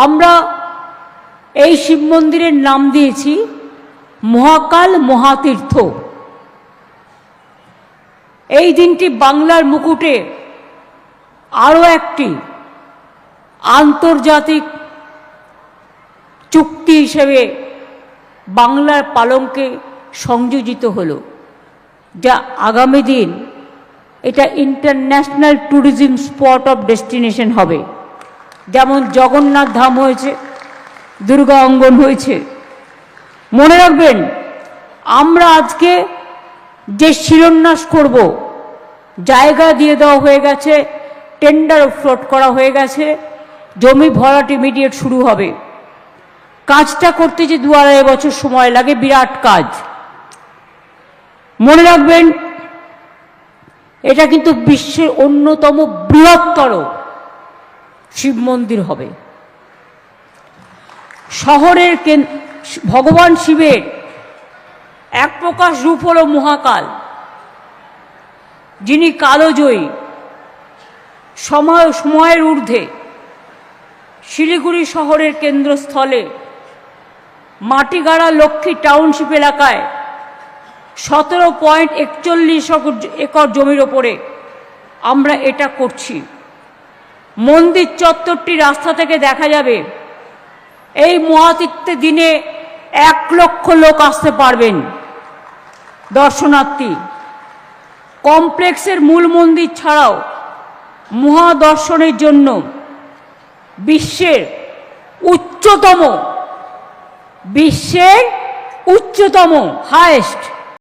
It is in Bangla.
আমরা এই শিব মন্দিরের নাম দিয়েছি মহাকাল মহাতীর্থ। এই দিনটি বাংলার মুকুটে আরও একটি আন্তর্জাতিক চুক্তি হিসেবে বাংলার পালঙ্কে সংযোজিত হলো, যা আগামী দিন এটা international tourism spot of destination হবে। যেমন জগন্নাথ ধাম হয়েছে, দুর্গা অঙ্গন হয়েছে। মনে রাখবেন, আমরা আজকে যে শিলান্যাস করব, জায়গা দিয়ে দেওয়া হয়ে গেছে, টেন্ডার ফ্লোট করা হয়ে গেছে, জমি ভরাট ইমিডিয়েট শুরু হবে। কাজটা করতে যে 2-2.5 বছর সময় লাগে, বিরাট কাজ। মনে রাখবেন, এটা কিন্তু বিশ্বের অন্যতম বৃহত্তর শিব মন্দির হবে। শহরের ভগবান শিবের এক প্রকাশ রূপ হল মহাকাল, যিনি কালজয়ী, সময়ের ঊর্ধ্বে। শিলিগুড়ি শহরের কেন্দ্রস্থলে মাটিগাড়া লক্ষ্মী টাউনশিপ এলাকায় 17.41 একর জমির ওপরে আমরা এটা করছি। মন্দির চত্বরটি রাস্তা থেকে দেখা যাবে। এই মহাতীর্থের দিনে 1 লক্ষ লোক আসতে পারবেন দর্শনার্থী। কমপ্লেক্সের মূল মন্দির ছাড়াও মহাদর্শনের জন্য বিশ্বের উচ্চতম হায়েস্ট